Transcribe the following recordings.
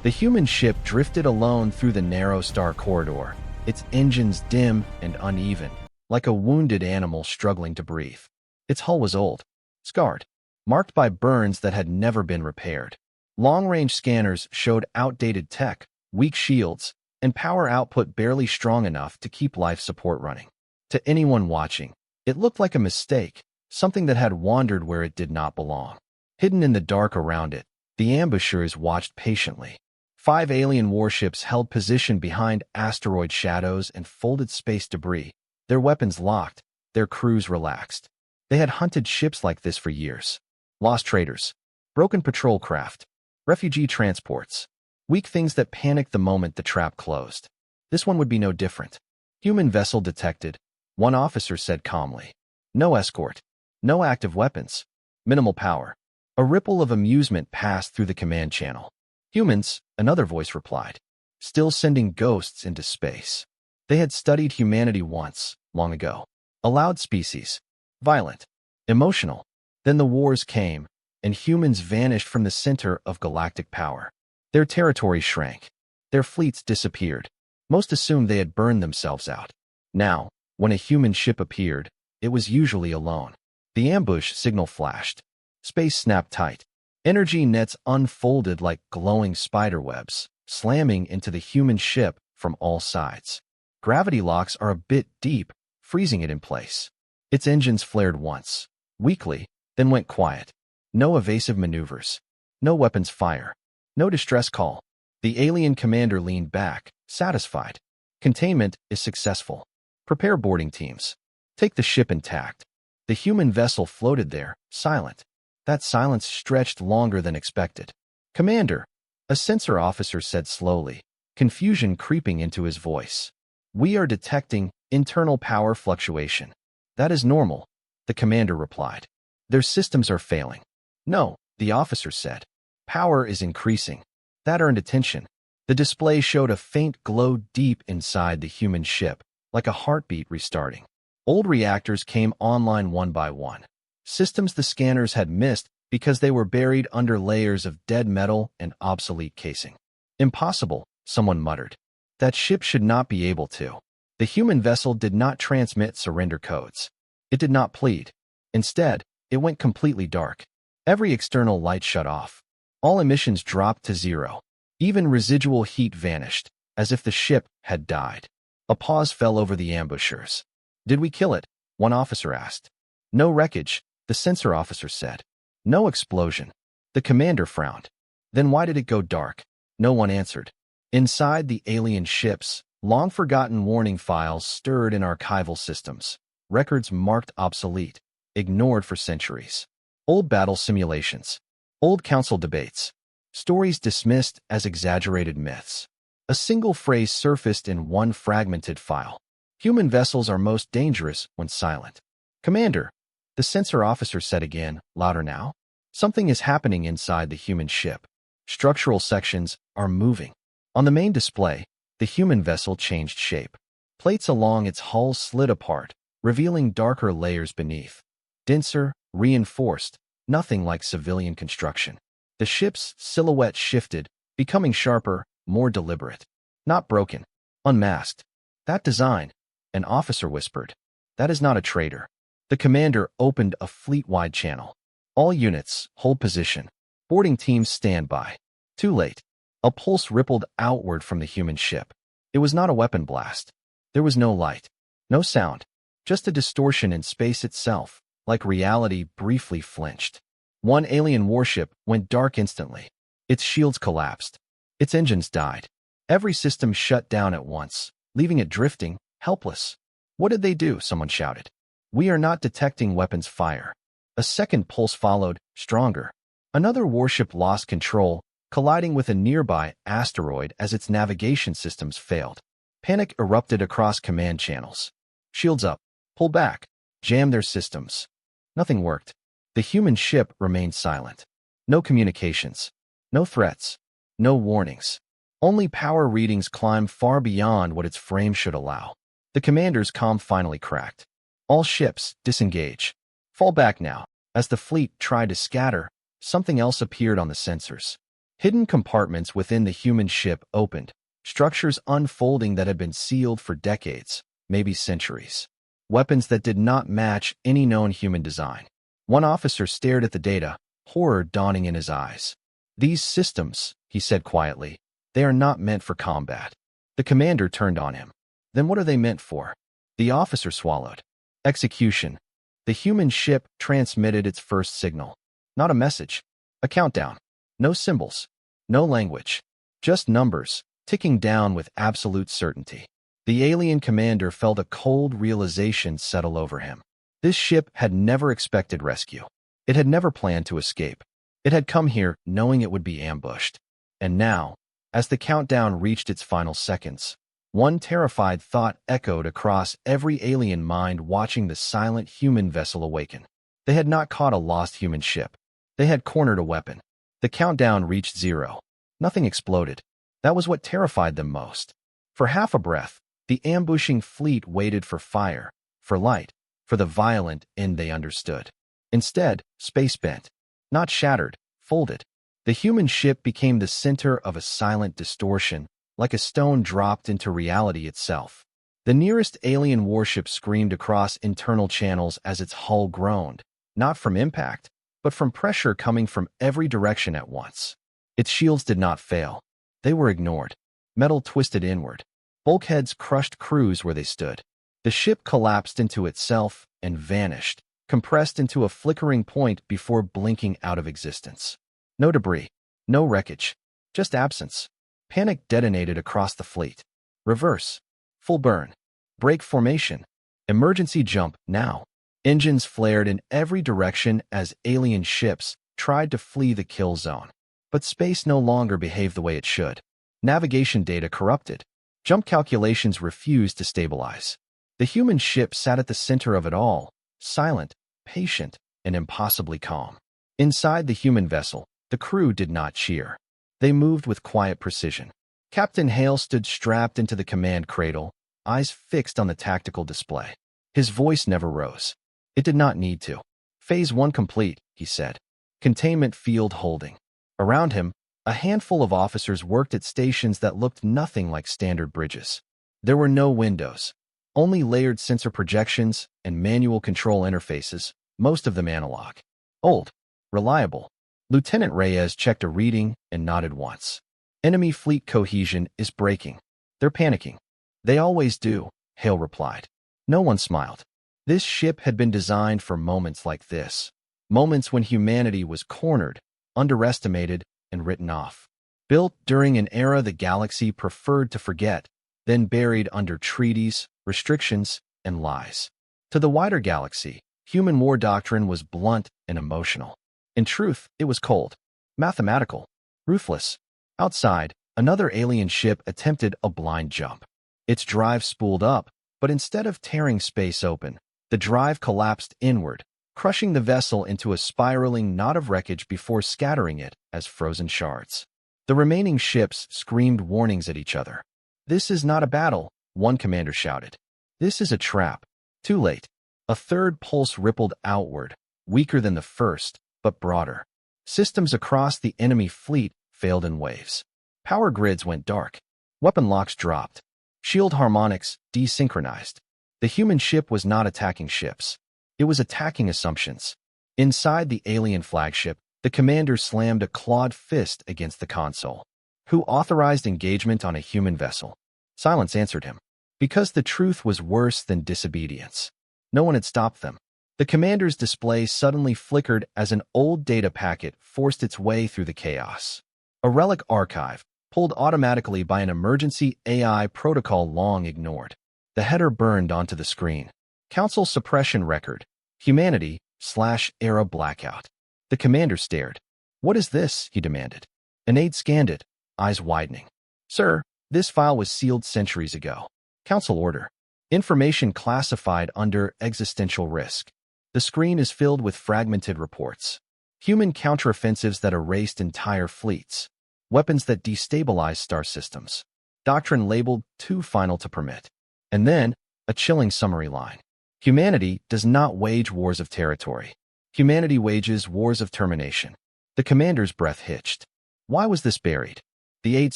The human ship drifted alone through the narrow star corridor, its engines dim and uneven, like a wounded animal struggling to breathe. Its hull was old, scarred, marked by burns that had never been repaired. Long-range scanners showed outdated tech, weak shields, and power output barely strong enough to keep life support running. To anyone watching, it looked like a mistake, something that had wandered where it did not belong. Hidden in the dark around it, the ambushers watched patiently. 5 alien warships held position behind asteroid shadows and folded space debris, their weapons locked, their crews relaxed. They had hunted ships like this for years. Lost traders, broken patrol craft, refugee transports, weak things that panicked the moment the trap closed. This one would be no different. Human vessel detected, one officer said calmly. No escort, no active weapons, minimal power. A ripple of amusement passed through the command channel. Humans, another voice replied, still sending ghosts into space. They had studied humanity once, long ago. A loud species, violent, emotional. Then the wars came, and humans vanished from the center of galactic power. Their territory shrank. Their fleets disappeared. Most assumed they had burned themselves out. Now, when a human ship appeared, it was usually alone. The ambush signal flashed. Space snapped tight. Energy nets unfolded like glowing spiderwebs, slamming into the human ship from all sides. Gravity locks are a bit deep, freezing it in place. Its engines flared once, weakly, then went quiet. No evasive maneuvers. No weapons fire. No distress call. The alien commander leaned back, satisfied. Containment is successful. Prepare boarding teams. Take the ship intact. The human vessel floated there, silent. That silence stretched longer than expected. Commander, a sensor officer said slowly, confusion creeping into his voice. We are detecting internal power fluctuation. That is normal, the commander replied. Their systems are failing. No, the officer said. Power is increasing. That earned attention. The display showed a faint glow deep inside the human ship, like a heartbeat restarting. Old reactors came online one by one. Systems the scanners had missed because they were buried under layers of dead metal and obsolete casing. Impossible, someone muttered. That ship should not be able to. The human vessel did not transmit surrender codes. It did not plead. Instead, it went completely dark. Every external light shut off. All emissions dropped to zero. Even residual heat vanished, as if the ship had died. A pause fell over the ambushers. Did we kill it? One officer asked. No wreckage, the sensor officer said. No explosion. The commander frowned. Then why did it go dark? No one answered. Inside the alien ships, long-forgotten warning files stirred in archival systems. Records marked obsolete, ignored for centuries. Old battle simulations. Old council debates. Stories dismissed as exaggerated myths. A single phrase surfaced in one fragmented file. Human vessels are most dangerous when silent. Commander, the sensor officer said again, louder now. Something is happening inside the human ship. Structural sections are moving. On the main display, the human vessel changed shape. Plates along its hull slid apart, revealing darker layers beneath. Denser, reinforced, nothing like civilian construction. The ship's silhouette shifted, becoming sharper, more deliberate. Not broken. Unmasked. That design, an officer whispered. That is not a trader. The commander opened a fleet-wide channel. All units, hold position. Boarding teams stand by. Too late. A pulse rippled outward from the human ship. It was not a weapon blast. There was no light. No sound. Just a distortion in space itself, like reality briefly flinched. One alien warship went dark instantly. Its shields collapsed. Its engines died. Every system shut down at once, leaving it drifting, helpless. What did they do? Someone shouted. We are not detecting weapons fire. A second pulse followed, stronger. Another warship lost control, colliding with a nearby asteroid as its navigation systems failed. Panic erupted across command channels. Shields up. Pull back. Jam their systems. Nothing worked. The human ship remained silent. No communications. No threats. No warnings. Only power readings climbed far beyond what its frame should allow. The commander's comm finally cracked. All ships, disengage. Fall back now. As the fleet tried to scatter, something else appeared on the sensors. Hidden compartments within the human ship opened, structures unfolding that had been sealed for decades, maybe centuries. Weapons that did not match any known human design. One officer stared at the data, horror dawning in his eyes. "These systems," he said quietly, "they are not meant for combat." The commander turned on him. "Then what are they meant for?" The officer swallowed. "Execution." The human ship transmitted its first signal. Not a message. A countdown. No symbols. No language. Just numbers, ticking down with absolute certainty. The alien commander felt a cold realization settle over him. This ship had never expected rescue. It had never planned to escape. It had come here knowing it would be ambushed. And now, as the countdown reached its final seconds, one terrified thought echoed across every alien mind watching the silent human vessel awaken. They had not caught a lost human ship. They had cornered a weapon. The countdown reached 0. Nothing exploded. That was what terrified them most. For half a breath, the ambushing fleet waited for fire, for light, for the violent end they understood. Instead, space bent. Not shattered, folded. The human ship became the center of a silent distortion, like a stone dropped into reality itself. The nearest alien warship screamed across internal channels as its hull groaned, not from impact, but from pressure coming from every direction at once. Its shields did not fail. They were ignored. Metal twisted inward. Bulkheads crushed crews where they stood. The ship collapsed into itself and vanished, compressed into a flickering point before blinking out of existence. No debris, no wreckage, just absence. Panic detonated across the fleet. Reverse. Full burn. Brake formation. Emergency jump now. Engines flared in every direction as alien ships tried to flee the kill zone. But space no longer behaved the way it should. Navigation data corrupted. Jump calculations refused to stabilize. The human ship sat at the center of it all, silent, patient, and impossibly calm. Inside the human vessel, the crew did not cheer. They moved with quiet precision. Captain Hale stood strapped into the command cradle, eyes fixed on the tactical display. His voice never rose. It did not need to. "Phase 1 complete," he said. "Containment field holding." Around him, a handful of officers worked at stations that looked nothing like standard bridges. There were no windows, only layered sensor projections and manual control interfaces, most of them analog. Old. Reliable. Lieutenant Reyes checked a reading and nodded once. "Enemy fleet cohesion is breaking. They're panicking." "They always do," Hale replied. No one smiled. This ship had been designed for moments like this. Moments when humanity was cornered, underestimated, and written off. Built during an era the galaxy preferred to forget, then buried under treaties, restrictions, and lies. To the wider galaxy, human war doctrine was blunt and emotional. In truth, it was cold, mathematical, ruthless. Outside, another alien ship attempted a blind jump. Its drive spooled up, but instead of tearing space open, the drive collapsed inward, crushing the vessel into a spiraling knot of wreckage before scattering it as frozen shards. The remaining ships screamed warnings at each other. "This is not a battle," one commander shouted. "This is a trap." Too late. A third pulse rippled outward, weaker than the first, but broader. Systems across the enemy fleet failed in waves. Power grids went dark. Weapon locks dropped. Shield harmonics desynchronized. The human ship was not attacking ships. It was attacking assumptions. Inside the alien flagship, the commander slammed a clawed fist against the console. Who authorized engagement on a human vessel? Silence answered him. Because the truth was worse than disobedience. No one had stopped them. The commander's display suddenly flickered as an old data packet forced its way through the chaos. A relic archive, pulled automatically by an emergency AI protocol long ignored. The header burned onto the screen. Council suppression record. Humanity/era blackout. The commander stared. "What is this?" he demanded. An aide scanned it, eyes widening. "Sir, this file was sealed centuries ago. Council order. Information classified under existential risk. The screen is filled with fragmented reports. Human counteroffensives that erased entire fleets. Weapons that destabilized star systems. Doctrine labeled too final to permit." And then, a chilling summary line. "Humanity does not wage wars of territory. Humanity wages wars of termination." The commander's breath hitched. Why was this buried? The aide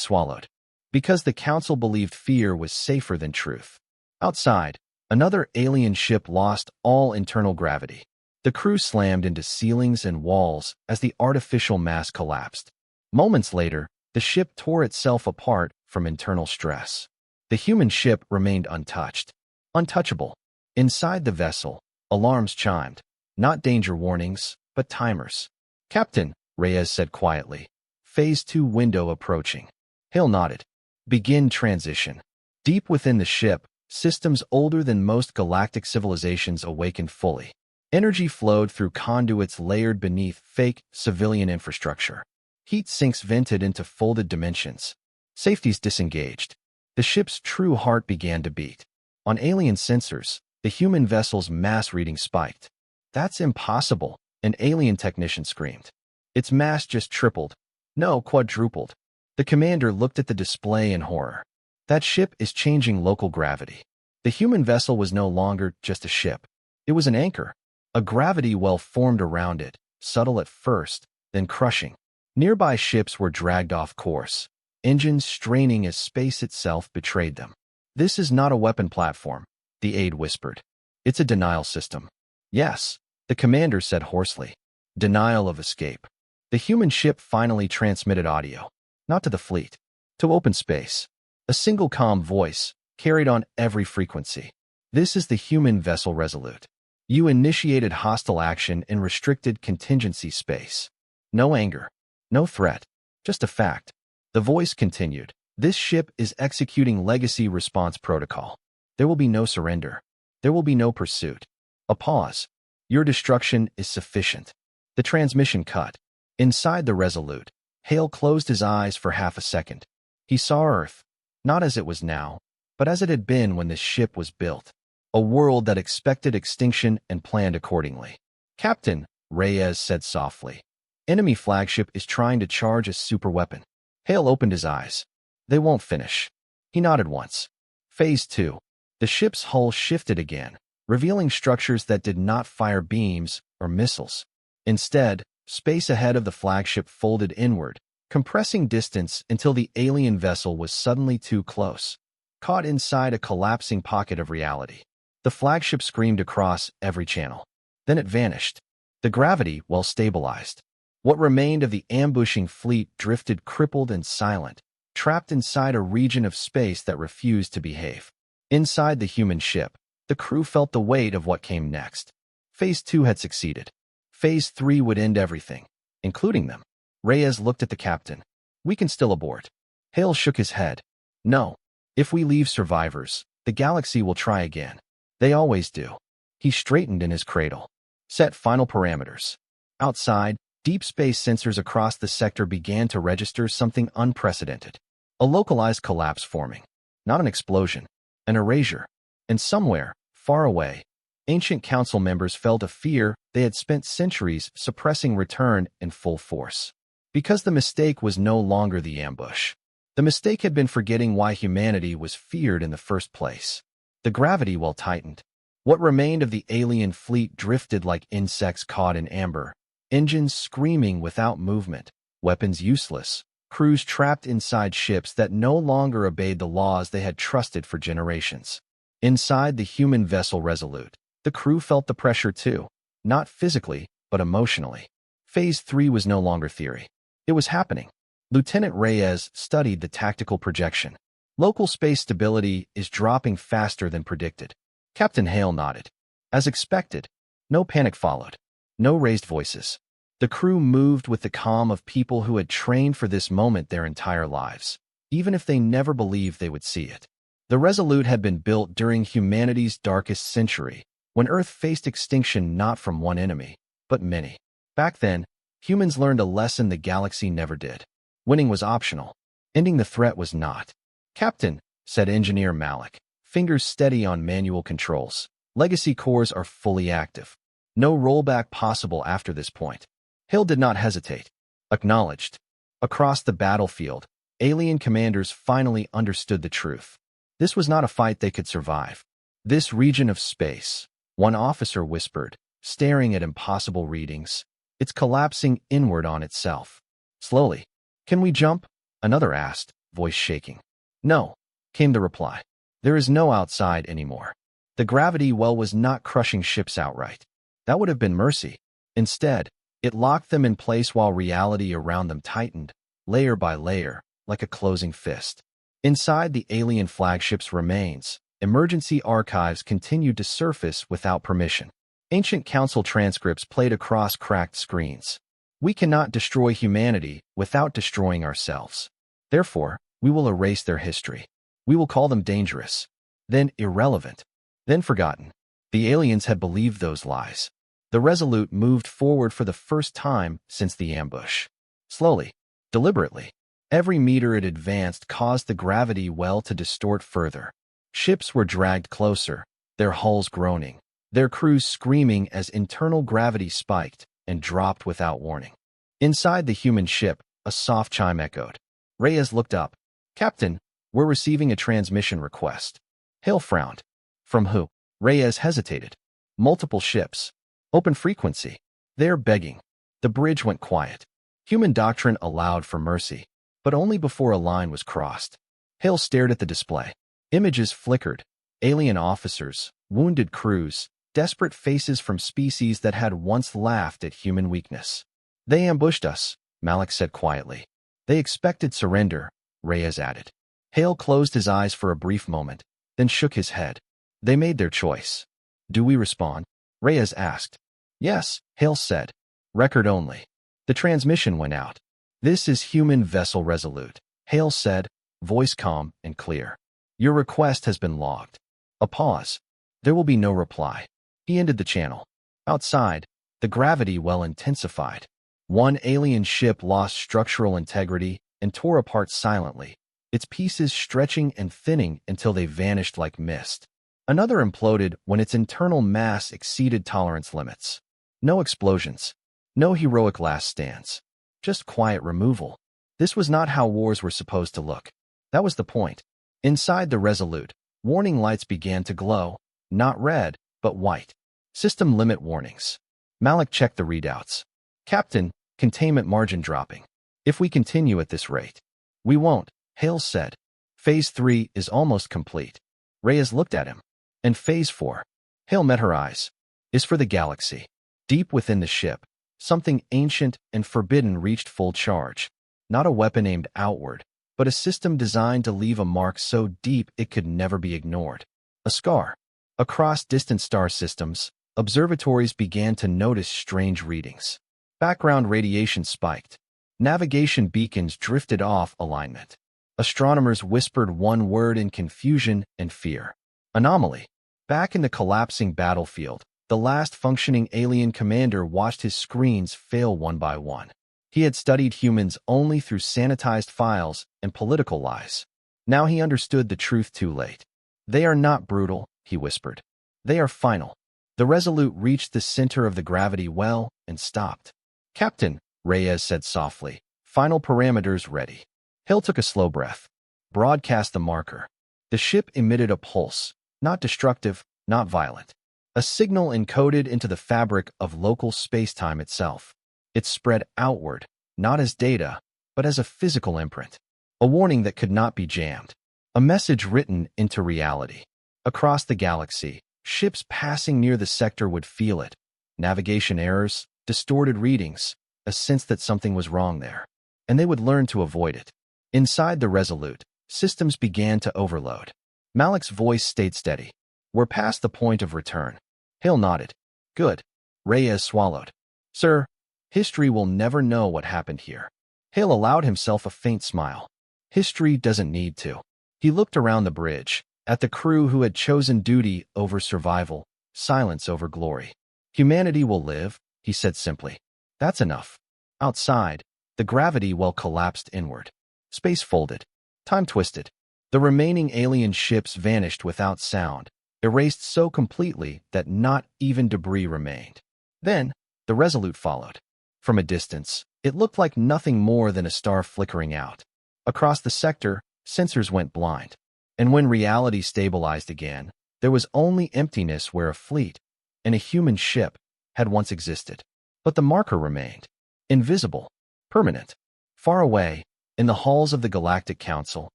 swallowed. Because the council believed fear was safer than truth. Outside, another alien ship lost all internal gravity. The crew slammed into ceilings and walls as the artificial mass collapsed. Moments later, the ship tore itself apart from internal stress. The human ship remained untouched. Untouchable. Inside the vessel, alarms chimed. Not danger warnings, but timers. "Captain," Reyes said quietly. "Phase 2 window approaching." Hale nodded. "Begin transition." Deep within the ship, systems older than most galactic civilizations awakened fully. Energy flowed through conduits layered beneath fake civilian infrastructure. Heat sinks vented into folded dimensions. Safeties disengaged. The ship's true heart began to beat. On alien sensors, the human vessel's mass reading spiked. "That's impossible," an alien technician screamed. "Its mass just tripled. No, quadrupled." The commander looked at the display in horror. "That ship is changing local gravity." The human vessel was no longer just a ship. It was an anchor. A gravity well formed around it, subtle at first, then crushing. Nearby ships were dragged off course, engines straining as space itself betrayed them. "This is not a weapon platform," the aide whispered. "It's a denial system." "Yes," the commander said hoarsely. "Denial of escape." The human ship finally transmitted audio. Not to the fleet. To open space. A single calm voice, carried on every frequency. "This is the human vessel Resolute. You initiated hostile action in restricted contingency space. No anger. No threat. Just a fact." The voice continued. "This ship is executing legacy response protocol. There will be no surrender. There will be no pursuit." A pause. "Your destruction is sufficient." The transmission cut. Inside the Resolute, Hale closed his eyes for half a second. He saw Earth, not as it was now, but as it had been when this ship was built. A world that expected extinction and planned accordingly. "Captain," Reyes said softly, "enemy flagship is trying to charge a superweapon." Hale opened his eyes. "They won't finish." He nodded once. Phase 2. The ship's hull shifted again, revealing structures that did not fire beams or missiles. Instead, space ahead of the flagship folded inward, compressing distance until the alien vessel was suddenly too close, caught inside a collapsing pocket of reality. The flagship screamed across every channel. Then it vanished. The gravity, well stabilized. What remained of the ambushing fleet drifted crippled and silent, trapped inside a region of space that refused to behave. Inside the human ship, the crew felt the weight of what came next. Phase 2 had succeeded. Phase 3 would end everything, including them. Reyes looked at the captain. "We can still abort." Hale shook his head. "No. If we leave survivors, the galaxy will try again. They always do." He straightened in his cradle. "Set final parameters." Outside, deep space sensors across the sector began to register something unprecedented. A localized collapse forming. Not an explosion. An erasure. And somewhere, far away, ancient council members felt a fear they had spent centuries suppressing return in full force. Because the mistake was no longer the ambush. The mistake had been forgetting why humanity was feared in the first place. The gravity well tightened. What remained of the alien fleet drifted like insects caught in amber, engines screaming without movement, weapons useless, crews trapped inside ships that no longer obeyed the laws they had trusted for generations. Inside the human vessel Resolute, the crew felt the pressure too, not physically, but emotionally. Phase 3 was no longer theory. It was happening. Lieutenant Reyes studied the tactical projection. Local space stability is dropping faster than predicted. Captain Hale nodded. As expected, no panic followed. No raised voices. The crew moved with the calm of people who had trained for this moment their entire lives, even if they never believed they would see it. The Resolute had been built during humanity's darkest century, when Earth faced extinction not from one enemy, but many. Back then, humans learned a lesson the galaxy never did. Winning was optional. Ending the threat was not. "Captain," said Engineer Malik, fingers steady on manual controls. "Legacy cores are fully active. No rollback possible after this point." Hill did not hesitate. Acknowledged. Across the battlefield, alien commanders finally understood the truth. This was not a fight they could survive. This region of space, one officer whispered, staring at impossible readings, it's collapsing inward on itself. Slowly. Can we jump? Another asked, voice shaking. No, came the reply. There is no outside anymore. The gravity well was not crushing ships outright. That would have been mercy. Instead, it locked them in place while reality around them tightened, layer by layer, like a closing fist. Inside the alien flagship's remains, emergency archives continued to surface without permission. Ancient council transcripts played across cracked screens. We cannot destroy humanity without destroying ourselves. Therefore, we will erase their history. We will call them dangerous, then irrelevant, then forgotten. The aliens had believed those lies. The Resolute moved forward for the first time since the ambush. Slowly, deliberately. Every meter it advanced caused the gravity well to distort further. Ships were dragged closer, their hulls groaning, their crews screaming as internal gravity spiked and dropped without warning. Inside the human ship, a soft chime echoed. Reyes looked up. Captain, we're receiving a transmission request. Hale frowned. From who? Reyes hesitated. Multiple ships. Open frequency. They're begging. The bridge went quiet. Human doctrine allowed for mercy, but only before a line was crossed. Hale stared at the display. Images flickered. Alien officers, wounded crews, desperate faces from species that had once laughed at human weakness. They ambushed us, Malik said quietly. They expected surrender, Reyes added. Hale closed his eyes for a brief moment, then shook his head. They made their choice. Do we respond? Reyes asked. Yes, Hale said. Record only. The transmission went out. This is human vessel Resolute, Hale said, voice calm and clear. Your request has been logged. A pause. There will be no reply. He ended the channel. Outside, the gravity well intensified. One alien ship lost structural integrity and tore apart silently, its pieces stretching and thinning until they vanished like mist. Another imploded when its internal mass exceeded tolerance limits. No explosions. No heroic last stands. Just quiet removal. This was not how wars were supposed to look. That was the point. Inside the Resolute, warning lights began to glow, not red, but white. System limit warnings. Malik checked the readouts. Captain, containment margin dropping. If we continue at this rate. We won't, Hale said. Phase 3 is almost complete. Reyes looked at him. And Phase 4. Hale met her eyes. Is for the galaxy. Deep within the ship, something ancient and forbidden reached full charge. Not a weapon aimed outward, but a system designed to leave a mark so deep it could never be ignored. A scar. Across distant star systems, observatories began to notice strange readings. Background radiation spiked. Navigation beacons drifted off alignment. Astronomers whispered one word in confusion and fear. Anomaly. Back in the collapsing battlefield, the last functioning alien commander watched his screens fail one by one. He had studied humans only through sanitized files and political lies. Now he understood the truth too late. They are not brutal, he whispered. They are final. The Resolute reached the center of the gravity well and stopped. Captain, Reyes said softly, final parameters ready. Hill took a slow breath. Broadcast the marker. The ship emitted a pulse, not destructive, not violent. A signal encoded into the fabric of local space-time itself. It spread outward, not as data, but as a physical imprint. A warning that could not be jammed. A message written into reality. Across the galaxy, ships passing near the sector would feel it. Navigation errors, distorted readings, a sense that something was wrong there. And they would learn to avoid it. Inside the Resolute, systems began to overload. Malik's voice stayed steady. We're past the point of return. Hale nodded. Good. Reyes swallowed. Sir, history will never know what happened here. Hale allowed himself a faint smile. History doesn't need to. He looked around the bridge, at the crew who had chosen duty over survival, silence over glory. Humanity will live, he said simply. That's enough. Outside, the gravity well collapsed inward. Space folded. Time twisted. The remaining alien ships vanished without sound, erased so completely that not even debris remained. Then, the Resolute followed. From a distance, it looked like nothing more than a star flickering out. Across the sector, sensors went blind. And when reality stabilized again, there was only emptiness where a fleet, and a human ship, had once existed. But the marker remained. Invisible. Permanent. Far away, In the halls of the Galactic Council,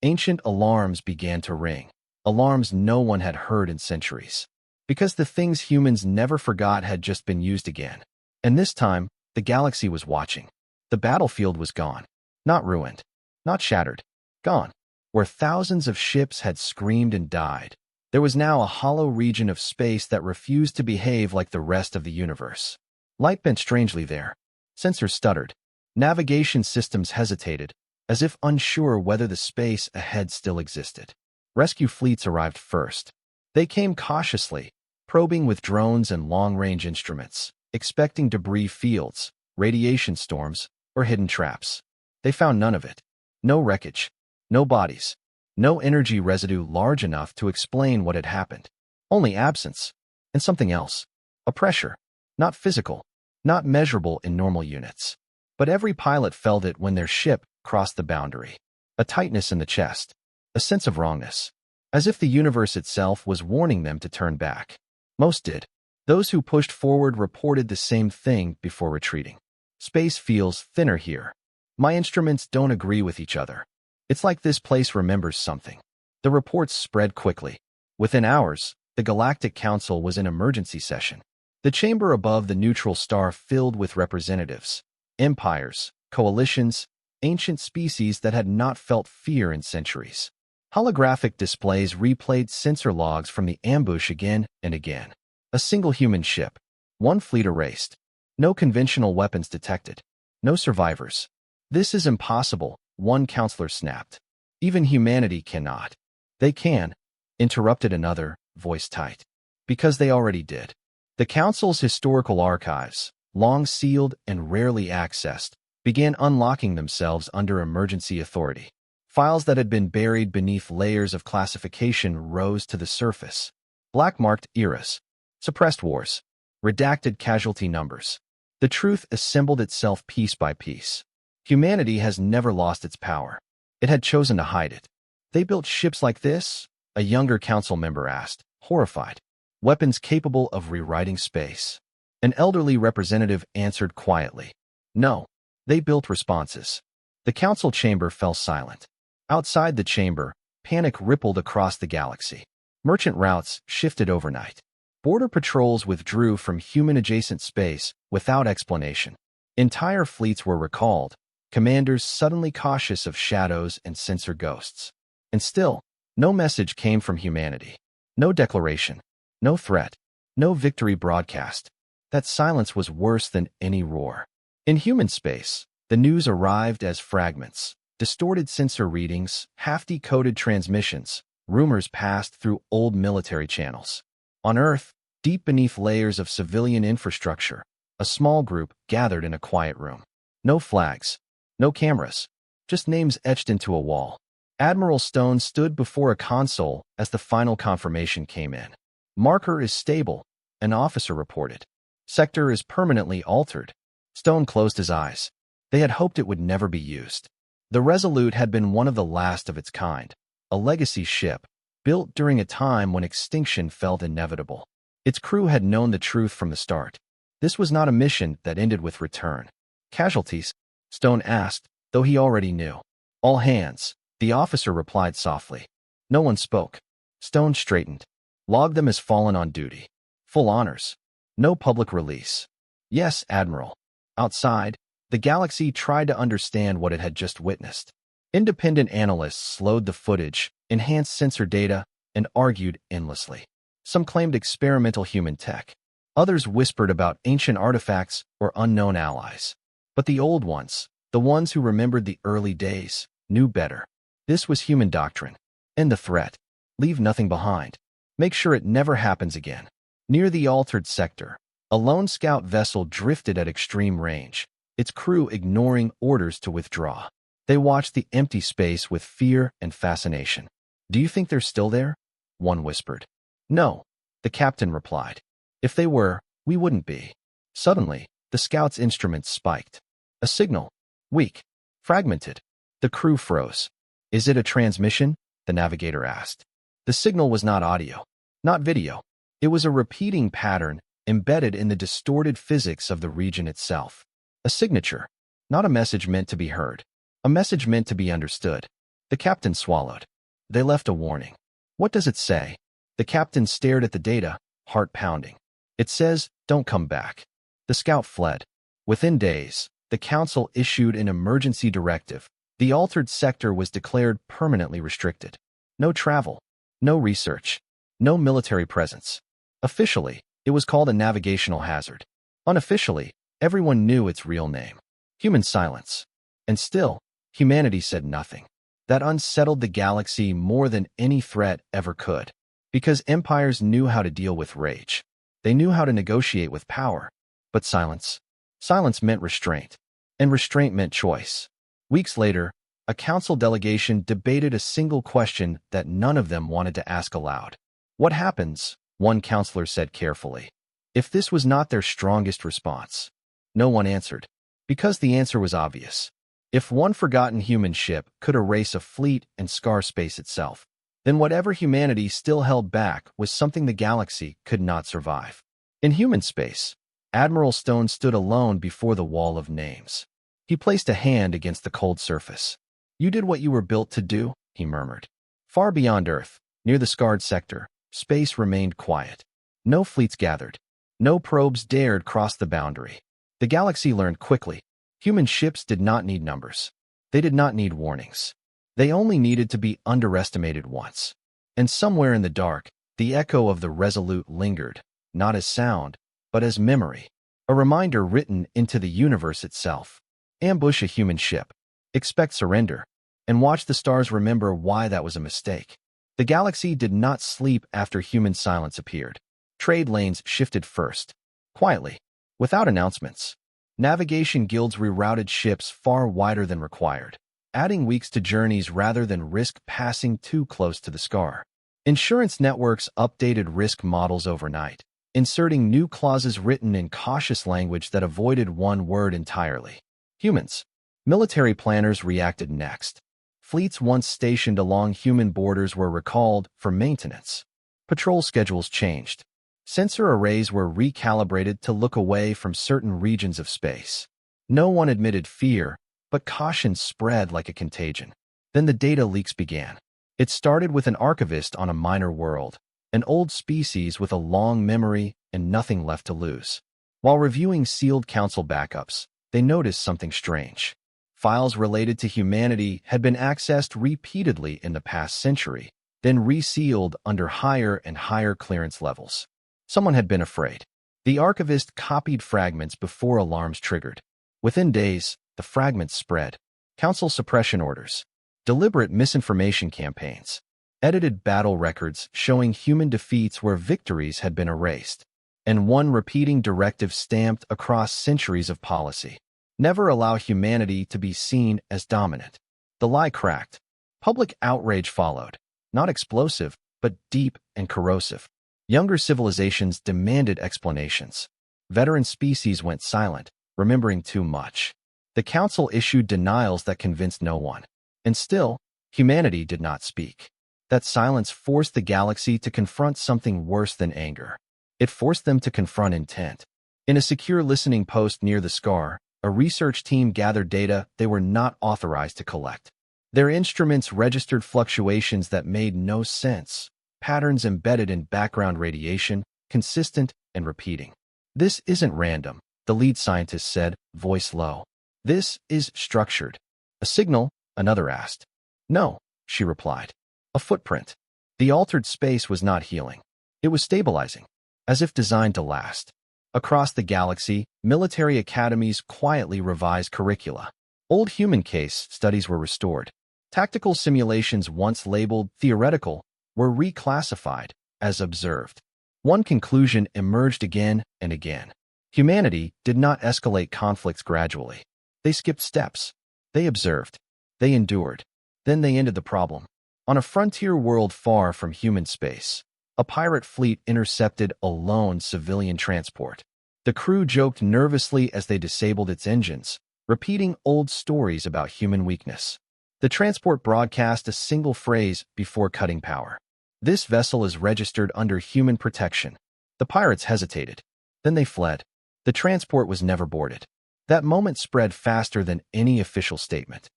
ancient alarms began to ring, alarms no one had heard in centuries. Because the things humans never forgot had just been used again. And this time, the galaxy was watching. The battlefield was gone. Not ruined. Not shattered. Gone. Where thousands of ships had screamed and died, there was now a hollow region of space that refused to behave like the rest of the universe. Light bent strangely there. Sensors stuttered. Navigation systems hesitated, as if unsure whether the space ahead still existed. Rescue fleets arrived first. They came cautiously, probing with drones and long-range instruments, expecting debris fields, radiation storms, or hidden traps. They found none of it. No wreckage. No bodies. No energy residue large enough to explain what had happened. Only absence. And something else. A pressure. Not physical. Not measurable in normal units. But every pilot felt it when their ship crossed the boundary. A tightness in the chest. A sense of wrongness. As if the universe itself was warning them to turn back. Most did. Those who pushed forward reported the same thing before retreating. Space feels thinner here. My instruments don't agree with each other. It's like this place remembers something. The reports spread quickly. Within hours, the Galactic Council was in emergency session. The chamber above the neutral star filled with representatives, empires, coalitions, ancient species that had not felt fear in centuries. Holographic displays replayed sensor logs from the ambush again and again. A single human ship. One fleet erased. No conventional weapons detected. No survivors. This is impossible, one counselor snapped. Even humanity cannot. They can, interrupted another, voice tight. Because they already did. The Council's historical archives, long sealed and rarely accessed, began unlocking themselves under emergency authority. Files that had been buried beneath layers of classification rose to the surface. Black-marked eras, suppressed wars, redacted casualty numbers. The truth assembled itself piece by piece. Humanity has never lost its power. It had chosen to hide it. They built ships like this? A younger council member asked, horrified. Weapons capable of rewriting space. An elderly representative answered quietly. No. They built responses. The council chamber fell silent. Outside the chamber, panic rippled across the galaxy. Merchant routes shifted overnight. Border patrols withdrew from human-adjacent space without explanation. Entire fleets were recalled, commanders suddenly cautious of shadows and sensor ghosts. And still, no message came from humanity. No declaration. No threat. No victory broadcast. That silence was worse than any roar. In human space, the news arrived as fragments. Distorted sensor readings, half-decoded transmissions, rumors passed through old military channels. On Earth, deep beneath layers of civilian infrastructure, a small group gathered in a quiet room. No flags, no cameras, just names etched into a wall. Admiral Stone stood before a console as the final confirmation came in. Marker is stable, an officer reported. Sector is permanently altered. Stone closed his eyes. They had hoped it would never be used. The Resolute had been one of the last of its kind, a legacy ship, built during a time when extinction felt inevitable. Its crew had known the truth from the start. This was not a mission that ended with return. Casualties? Stone asked, though he already knew. All hands, the officer replied softly. No one spoke. Stone straightened. Logged them as fallen on duty. Full honors. No public release. Yes, Admiral. Outside, the galaxy tried to understand what it had just witnessed. Independent analysts slowed the footage, enhanced sensor data, and argued endlessly. Some claimed experimental human tech. Others whispered about ancient artifacts or unknown allies. But the old ones, the ones who remembered the early days, knew better. This was human doctrine. End the threat. Leave nothing behind. Make sure it never happens again. Near the altered sector, a lone scout vessel drifted at extreme range, its crew ignoring orders to withdraw. They watched the empty space with fear and fascination. Do you think they're still there? One whispered. No, the captain replied. If they were, we wouldn't be. Suddenly, the scout's instruments spiked. A signal. Weak. Fragmented. The crew froze. Is it a transmission? The navigator asked. The signal was not audio. Not video. It was a repeating pattern embedded in the distorted physics of the region itself. A signature. Not a message meant to be heard. A message meant to be understood. The captain swallowed. They left a warning. What does it say? The captain stared at the data, heart pounding. It says, don't come back. The scout fled. Within days, the council issued an emergency directive. The altered sector was declared permanently restricted. No travel, no research, no military presence. Officially, it was called a navigational hazard. Unofficially, everyone knew its real name. Human silence. And still, humanity said nothing. That unsettled the galaxy more than any threat ever could. Because empires knew how to deal with rage. They knew how to negotiate with power. But silence. Silence meant restraint. And restraint meant choice. Weeks later, a council delegation debated a single question that none of them wanted to ask aloud. What happens, one counselor said carefully, if this was not their strongest response? No one answered. Because the answer was obvious. If one forgotten human ship could erase a fleet and scar space itself, then whatever humanity still held back was something the galaxy could not survive. In human space, Admiral Stone stood alone before the wall of names. He placed a hand against the cold surface. You did what you were built to do, he murmured. Far beyond Earth, near the scarred sector, space remained quiet. No fleets gathered. No probes dared cross the boundary. The galaxy learned quickly. Human ships did not need numbers. They did not need warnings. They only needed to be underestimated once. And somewhere in the dark, the echo of the Resolute lingered, not as sound, but as memory, a reminder written into the universe itself. Ambush a human ship, expect surrender, and watch the stars remember why that was a mistake. The galaxy did not sleep after human silence appeared. Trade lanes shifted first, quietly, without announcements. Navigation guilds rerouted ships far wider than required, adding weeks to journeys rather than risk passing too close to the scar. Insurance networks updated risk models overnight, inserting new clauses written in cautious language that avoided one word entirely. Humans. Military planners reacted next. Fleets once stationed along human borders were recalled for maintenance. Patrol schedules changed. Sensor arrays were recalibrated to look away from certain regions of space. No one admitted fear, but caution spread like a contagion. Then the data leaks began. It started with an archivist on a minor world, an old species with a long memory and nothing left to lose. While reviewing sealed council backups, they noticed something strange. Files related to humanity had been accessed repeatedly in the past century, then resealed under higher and higher clearance levels. Someone had been afraid. The archivist copied fragments before alarms triggered. Within days, the fragments spread. Council suppression orders, deliberate misinformation campaigns, edited battle records showing human defeats where victories had been erased, and one repeating directive stamped across centuries of policy. Never allow humanity to be seen as dominant. The lie cracked. Public outrage followed, not explosive, but deep and corrosive. Younger civilizations demanded explanations. Veteran species went silent, remembering too much. The council issued denials that convinced no one. And still, humanity did not speak. That silence forced the galaxy to confront something worse than anger. It forced them to confront intent. In a secure listening post near the scar, a research team gathered data they were not authorized to collect. Their instruments registered fluctuations that made no sense, patterns embedded in background radiation, consistent and repeating. This isn't random, the lead scientist said, voice low. This is structured. A signal? Another asked. No, she replied. A footprint. The altered space was not healing. It was stabilizing, as if designed to last. Across the galaxy, military academies quietly revised curricula. Old human case studies were restored. Tactical simulations once labeled theoretical were reclassified as observed. One conclusion emerged again and again. Humanity did not escalate conflicts gradually. They skipped steps. They observed. They endured. Then they ended the problem. On a frontier world far from human space, a pirate fleet intercepted a lone civilian transport. The crew joked nervously as they disabled its engines, repeating old stories about human weakness. The transport broadcast a single phrase before cutting power. This vessel is registered under human protection. The pirates hesitated. Then they fled. The transport was never boarded. That moment spread faster than any official statement.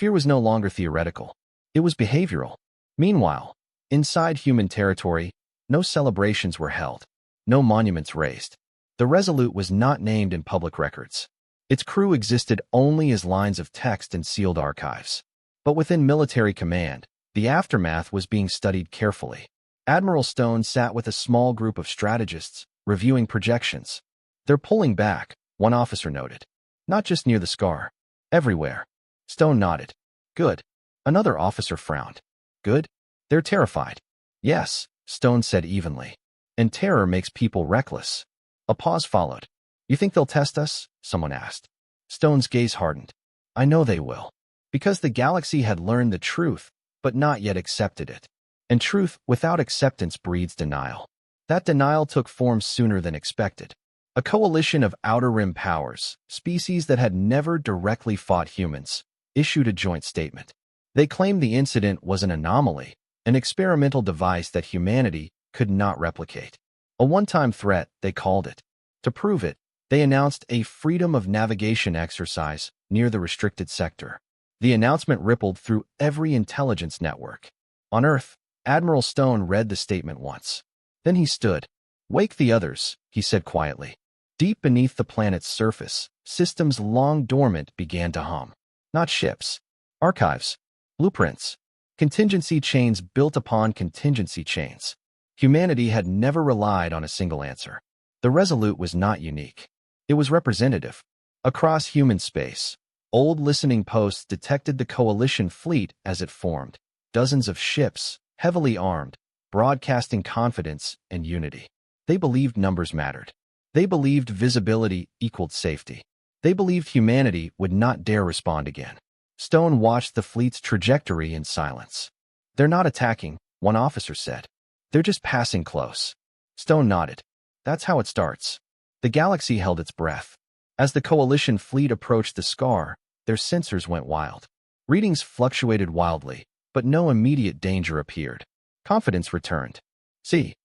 Fear was no longer theoretical. It was behavioral. Meanwhile, inside human territory, no celebrations were held, no monuments raised. The Resolute was not named in public records. Its crew existed only as lines of text in sealed archives. But within military command, the aftermath was being studied carefully. Admiral Stone sat with a small group of strategists, reviewing projections. "They're pulling back," one officer noted. "Not just near the scar. Everywhere." Stone nodded. "Good." Another officer frowned. "Good? They're terrified." "Yes," Stone said evenly. "And terror makes people reckless." A pause followed. "You think they'll test us?" someone asked. Stone's gaze hardened. "I know they will." Because the galaxy had learned the truth, but not yet accepted it. And truth without acceptance breeds denial. That denial took form sooner than expected. A coalition of Outer Rim powers, species that had never directly fought humans, issued a joint statement. They claimed the incident was an anomaly, an experimental device that humanity could not replicate. A one-time threat, they called it. To prove it, they announced a freedom of navigation exercise near the restricted sector. The announcement rippled through every intelligence network. On Earth, Admiral Stone read the statement once. Then he stood. "Wake the others," he said quietly. Deep beneath the planet's surface, systems long dormant began to hum. Not ships. Archives. Blueprints. Contingency chains built upon contingency chains. Humanity had never relied on a single answer. The Resolute was not unique. It was representative. Across human space, old listening posts detected the coalition fleet as it formed. Dozens of ships, heavily armed, broadcasting confidence and unity. They believed numbers mattered. They believed visibility equaled safety. They believed humanity would not dare respond again. Stone watched the fleet's trajectory in silence. "They're not attacking," one officer said. "They're just passing close." Stone nodded. "That's how it starts." The galaxy held its breath. As the coalition fleet approached the scar, their sensors went wild. Readings fluctuated wildly, but no immediate danger appeared. Confidence returned. "See,"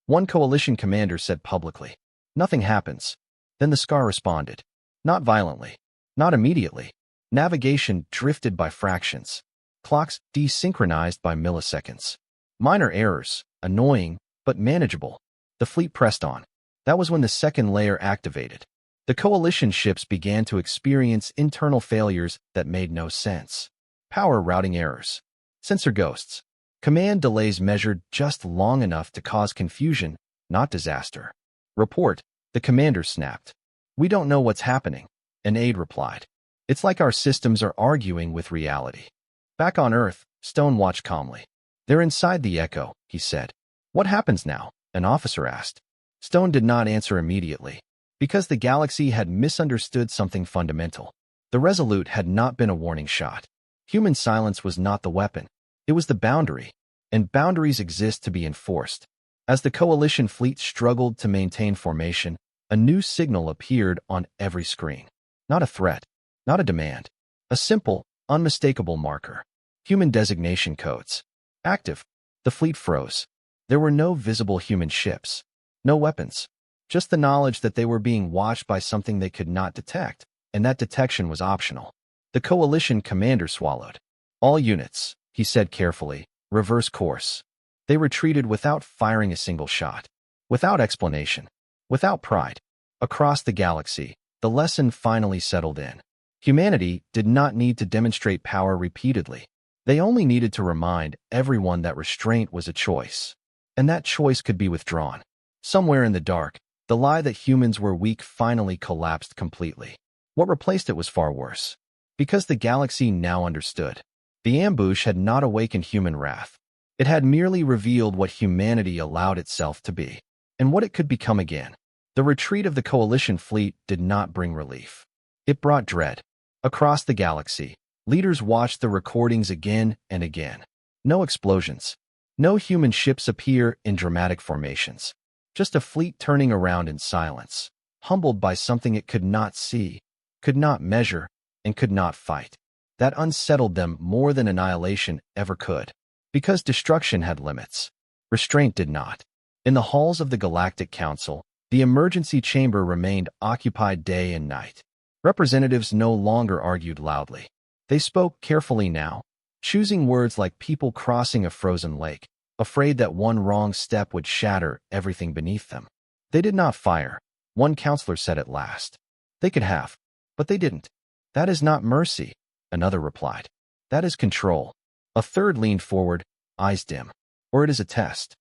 one coalition commander said publicly. "Nothing happens." Then the scar responded. Not violently. Not immediately. Navigation drifted by fractions. Clocks desynchronized by milliseconds. Minor errors, annoying, but manageable. The fleet pressed on. That was when the second layer activated. The coalition ships began to experience internal failures that made no sense. Power routing errors. Sensor ghosts. Command delays measured just long enough to cause confusion, not disaster. "Report," the commander snapped. "We don't know what's happening," an aide replied. "It's like our systems are arguing with reality." Back on Earth, Stone watched calmly. "They're inside the Echo," he said. "What happens now?" an officer asked. Stone did not answer immediately. Because the galaxy had misunderstood something fundamental. The Resolute had not been a warning shot. Human silence was not the weapon. It was the boundary, and boundaries exist to be enforced. As the coalition fleet struggled to maintain formation, a new signal appeared on every screen. Not a threat, not a demand. A simple, unmistakable marker. Human designation codes. Active. The fleet froze. There were no visible human ships. No weapons. Just the knowledge that they were being watched by something they could not detect, and that detection was optional. The coalition commander swallowed. "All units," he said carefully, "reverse course." They retreated without firing a single shot. Without explanation. Without pride. Across the galaxy, the lesson finally settled in. Humanity did not need to demonstrate power repeatedly. They only needed to remind everyone that restraint was a choice. And that choice could be withdrawn. Somewhere in the dark, the lie that humans were weak finally collapsed completely. What replaced it was far worse. Because the galaxy now understood. The ambush had not awakened human wrath. It had merely revealed what humanity allowed itself to be, and what it could become again. The retreat of the coalition fleet did not bring relief. It brought dread. Across the galaxy, leaders watched the recordings again and again. No explosions. No human ships appear in dramatic formations. Just a fleet turning around in silence, humbled by something it could not see, could not measure, and could not fight. That unsettled them more than annihilation ever could. Because destruction had limits. Restraint did not. In the halls of the Galactic Council, the emergency chamber remained occupied day and night. Representatives no longer argued loudly. They spoke carefully now, choosing words like people crossing a frozen lake, afraid that one wrong step would shatter everything beneath them. They did not fire, one counselor said at last. They could have, but they didn't. That is not mercy, another replied. That is control. A third leaned forward, eyes dim. Or it is a test.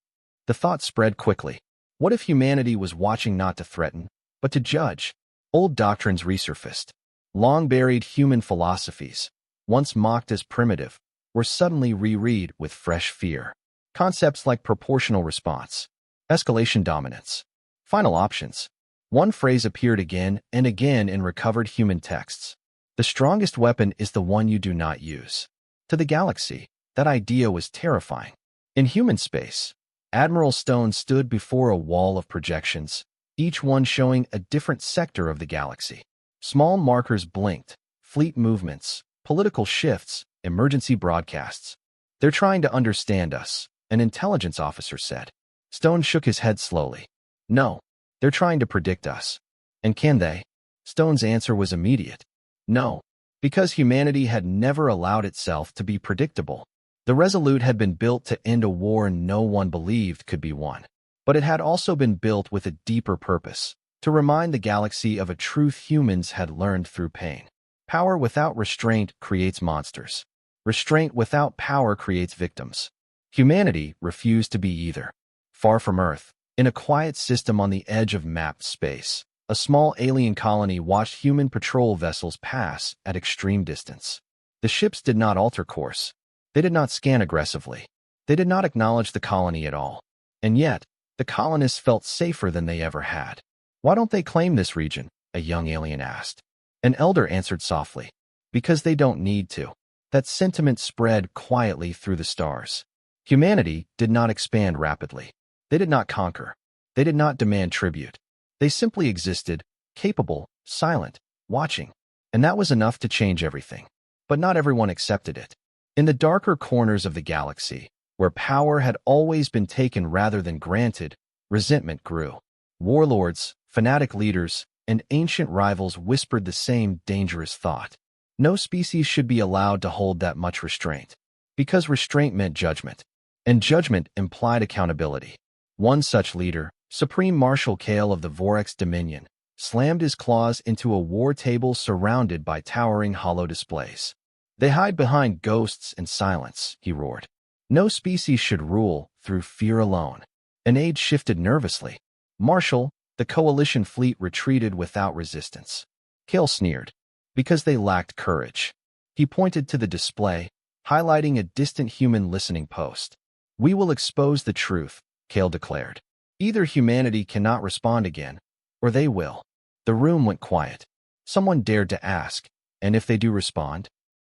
The thought spread quickly. What if humanity was watching not to threaten, but to judge? Old doctrines resurfaced. Long-buried human philosophies, once mocked as primitive, were suddenly reread with fresh fear. Concepts like proportional response, escalation dominance, final options. One phrase appeared again and again in recovered human texts. The strongest weapon is the one you do not use. To the galaxy, that idea was terrifying. In human space, Admiral Stone stood before a wall of projections, each one showing a different sector of the galaxy. Small markers blinked, fleet movements, political shifts, emergency broadcasts. They're trying to understand us, an intelligence officer said. Stone shook his head slowly. No, they're trying to predict us. And can they? Stone's answer was immediate. No, because humanity had never allowed itself to be predictable. The Resolute had been built to end a war no one believed could be won. But it had also been built with a deeper purpose, to remind the galaxy of a truth humans had learned through pain. Power without restraint creates monsters. Restraint without power creates victims. Humanity refused to be either. Far from Earth, in a quiet system on the edge of mapped space, a small alien colony watched human patrol vessels pass at extreme distance. The ships did not alter course. They did not scan aggressively. They did not acknowledge the colony at all. And yet, the colonists felt safer than they ever had. Why don't they claim this region? A young alien asked. An elder answered softly. Because they don't need to. That sentiment spread quietly through the stars. Humanity did not expand rapidly. They did not conquer. They did not demand tribute. They simply existed, capable, silent, watching. And that was enough to change everything. But not everyone accepted it. In the darker corners of the galaxy, where power had always been taken rather than granted, resentment grew. Warlords, fanatic leaders, and ancient rivals whispered the same dangerous thought. No species should be allowed to hold that much restraint. Because restraint meant judgment. And judgment implied accountability. One such leader, Supreme Marshal Kale of the Vorax Dominion, slammed his claws into a war table surrounded by towering hollow displays. They hide behind ghosts and silence, he roared. No species should rule through fear alone. An aide shifted nervously. Marshal, the coalition fleet retreated without resistance. Kale sneered. Because they lacked courage. He pointed to the display, highlighting a distant human listening post. We will expose the truth, Kale declared. Either humanity cannot respond again, or they will. The room went quiet. Someone dared to ask, and if they do respond?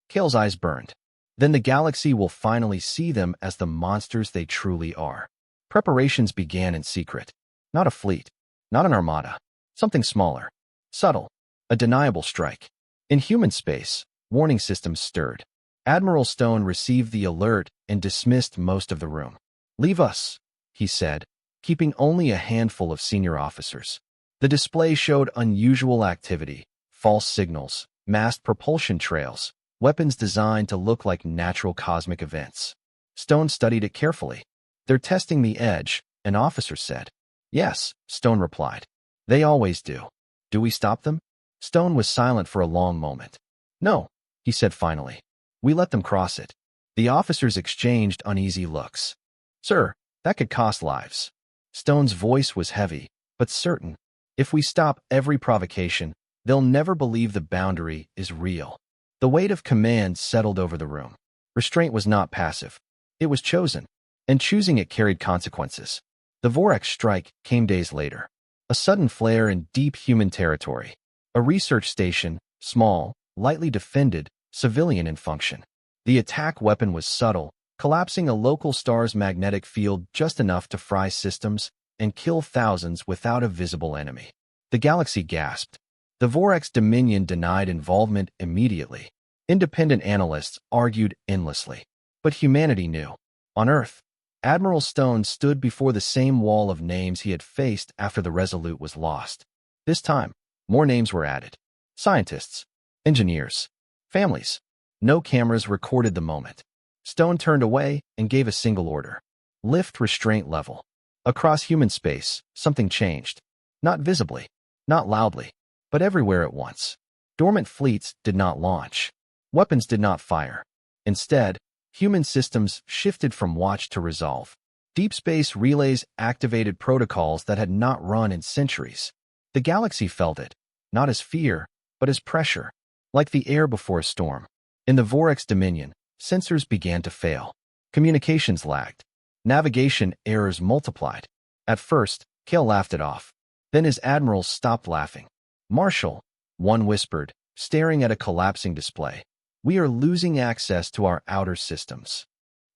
Kale's eyes burned. Then the galaxy will finally see them as the monsters they truly are. Preparations began in secret. Not a fleet. Not an armada. Something smaller. Subtle. A deniable strike. In human space, warning systems stirred. Admiral Stone received the alert and dismissed most of the room. Leave us, he said, keeping only a handful of senior officers. The display showed unusual activity, false signals, masked propulsion trails, weapons designed to look like natural cosmic events. Stone studied it carefully. They're testing the edge, an officer said. Yes, Stone replied. They always do. Do we stop them? Stone was silent for a long moment. No, he said finally. We let them cross it. The officers exchanged uneasy looks. Sir, that could cost lives. Stone's voice was heavy, but certain. If we stop every provocation, they'll never believe the boundary is real. The weight of command settled over the room. Restraint was not passive. It was chosen, and choosing it carried consequences. The Vorax strike came days later. A sudden flare in deep human territory. A research station, small, lightly defended, civilian in function. The attack weapon was subtle, collapsing a local star's magnetic field just enough to fry systems and kill thousands without a visible enemy. The galaxy gasped. The Vorax Dominion denied involvement immediately. Independent analysts argued endlessly. But humanity knew. On Earth, Admiral Stone stood before the same wall of names he had faced after the Resolute was lost. This time, more names were added. Scientists, engineers, families. No cameras recorded the moment. Stone turned away and gave a single order. Lift restraint level. Across human space, something changed. Not visibly, not loudly, but everywhere at once. Dormant fleets did not launch. Weapons did not fire. Instead, human systems shifted from watch to resolve. Deep space relays activated protocols that had not run in centuries. The galaxy felt it, not as fear, but as pressure, like the air before a storm. In the Vorex Dominion, sensors began to fail. Communications lagged. Navigation errors multiplied. At first, Kale laughed it off. Then his admirals stopped laughing. "Marshal," one whispered, staring at a collapsing display. "We are losing access to our outer systems."